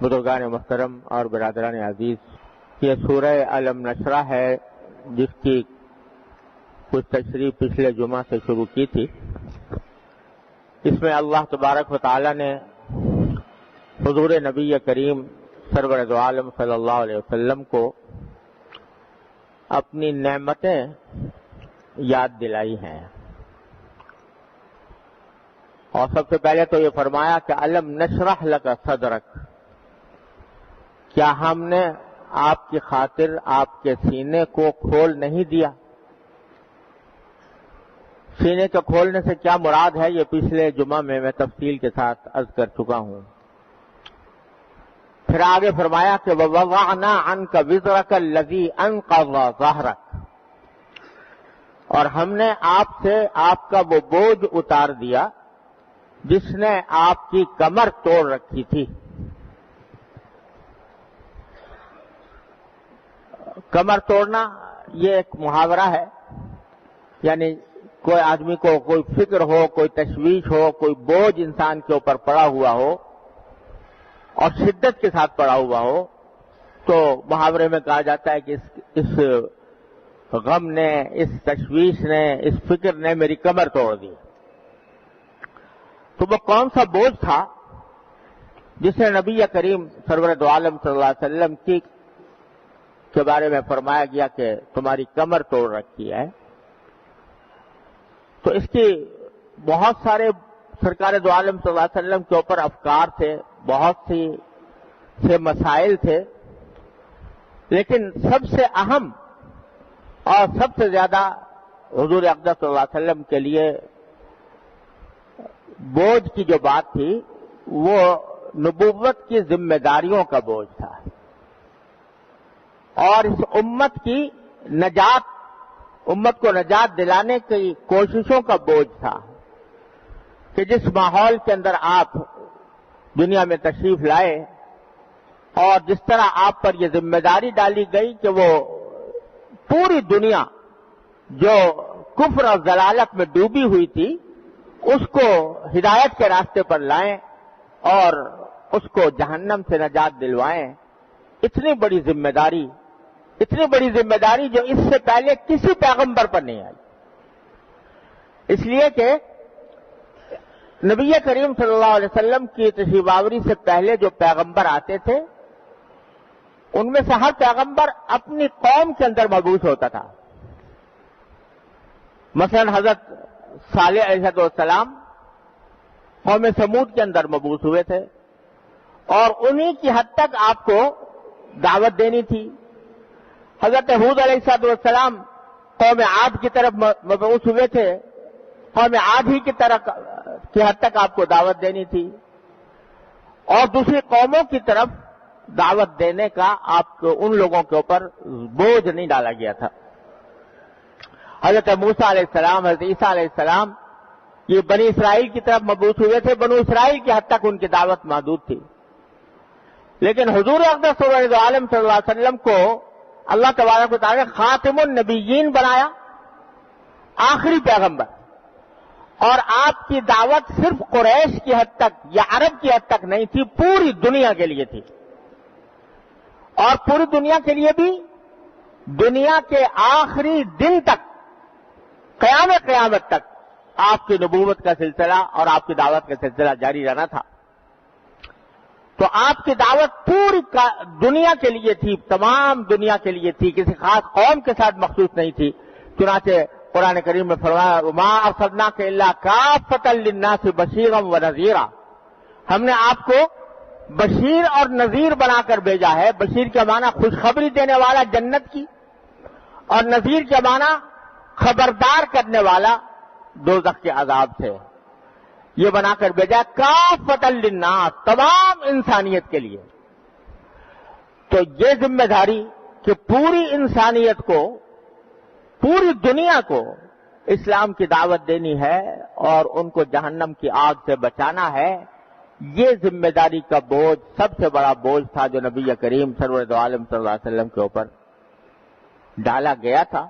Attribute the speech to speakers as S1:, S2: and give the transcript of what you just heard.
S1: بزرگان محترم اور برادران عزیز، یہ سورہ الم نشرح ہے جس کی کچھ تشریح پچھلے جمعہ سے شروع کی تھی۔ اس میں اللہ تبارک و تعالی نے حضور نبی کریم سرور دو عالم صلی اللہ علیہ وسلم کو اپنی نعمتیں یاد دلائی ہیں، اور سب سے پہلے تو یہ فرمایا کہ الم نشرح لک صدرک، کیا ہم نے آپ کی خاطر آپ کے سینے کو کھول نہیں دیا؟ سینے کے کھولنے سے کیا مراد ہے یہ پچھلے جمعہ میں تفصیل کے ساتھ عرض کر چکا ہوں۔ پھر آگے فرمایا کہ وَوَضَعْنَا عَنْكَ وِزْرَكَ الَّذِي أَنقَضَ ظَهْرَكَ، اور ہم نے آپ سے آپ کا وہ بوجھ اتار دیا جس نے آپ کی کمر توڑ رکھی تھی۔ کمر توڑنا یہ ایک محاورہ ہے، یعنی کوئی آدمی کو کوئی فکر ہو، کوئی تشویش ہو، کوئی بوجھ انسان کے اوپر پڑا ہوا ہو اور شدت کے ساتھ پڑا ہوا ہو، تو محاورے میں کہا جاتا ہے کہ اس غم نے، اس تشویش نے، اس فکر نے میری کمر توڑ دی۔ تو وہ کون سا بوجھ تھا جسے نبی کریم سرور دو عالم صلی اللہ علیہ وسلم کے بارے میں فرمایا گیا کہ تمہاری کمر توڑ رکھی ہے؟ تو اس کی بہت سارے سرکار دو عالم صلی اللہ علیہ وسلم کے اوپر افکار تھے، بہت سے مسائل تھے، لیکن سب سے اہم اور سب سے زیادہ حضور اقدس صلی اللہ علیہ وسلم کے لیے بوجھ کی جو بات تھی وہ نبوت کی ذمہ داریوں کا بوجھ تھا، اور اس امت کی نجات، امت کو نجات دلانے کی کوششوں کا بوجھ تھا کہ جس ماحول کے اندر آپ دنیا میں تشریف لائے اور جس طرح آپ پر یہ ذمہ داری ڈالی گئی کہ وہ پوری دنیا جو کفر اور ضلالت میں ڈوبی ہوئی تھی اس کو ہدایت کے راستے پر لائیں اور اس کو جہنم سے نجات دلوائیں، اتنی بڑی ذمہ داری جو اس سے پہلے کسی پیغمبر پر نہیں آئی۔ اس لیے کہ نبی کریم صلی اللہ علیہ وسلم کی تشریف آوری سے پہلے جو پیغمبر آتے تھے ان میں سے ہر پیغمبر اپنی قوم کے اندر مبعوث ہوتا تھا۔ مثلا حضرت صالح علیہ السلام قوم سمود کے اندر مبعوث ہوئے تھے اور انہی کی حد تک آپ کو دعوت دینی تھی۔ حضرت ہود علیہ السلام قوم عاد کی طرف مبعوث ہوئے تھے، قوم عاد ہی کی حد تک آپ کو دعوت دینی تھی، اور دوسری قوموں کی طرف دعوت دینے کا آپ کو ان لوگوں کے اوپر بوجھ نہیں ڈالا گیا تھا۔ حضرت موسیٰ علیہ السلام، حضرت عیسیٰ علیہ السلام یہ بنی اسرائیل کی طرف مبعوث ہوئے تھے، بنو اسرائیل کی حد تک ان کی دعوت محدود تھی، لیکن حضور اقدس صلی اللہ علیہ وسلم کو اللہ تبارک و تعالی نے خاتم النبیین بنایا، آخری پیغمبر، اور آپ کی دعوت صرف قریش کی حد تک یا عرب کی حد تک نہیں تھی، پوری دنیا کے لیے تھی، اور پوری دنیا کے لیے بھی دنیا کے آخری دن تک، قیامت تک آپ کی نبوت کا سلسلہ اور آپ کی دعوت کا سلسلہ جاری رہنا تھا۔ تو آپ کی دعوت پوری دنیا کے لیے تھی، تمام دنیا کے لیے تھی، کسی خاص قوم کے ساتھ مخصوص نہیں تھی۔ چنانچہ قرآن کریم میں فرمایا وَمَا أَرْسَلْنَاكَ إِلَّا كَافَّةً لِلنَّاسِ بَشِيرًا وَنَذِيرًا، ہم نے آپ کو بشیر اور نذیر بنا کر بھیجا ہے۔ بشیر کے معنی خوشخبری دینے والا جنت کی، اور نذیر کے معنی خبردار کرنے والا دوزخ کے عذاب سے، یہ بنا کر بھیجا کافۃ للناس، تمام انسانیت کے لیے۔ تو یہ ذمہ داری کہ پوری انسانیت کو، پوری دنیا کو اسلام کی دعوت دینی ہے اور ان کو جہنم کی آگ سے بچانا ہے، یہ ذمہ داری کا بوجھ سب سے بڑا بوجھ تھا جو نبی کریم سرور دو عالم صلی اللہ علیہ وسلم کے اوپر ڈالا گیا تھا۔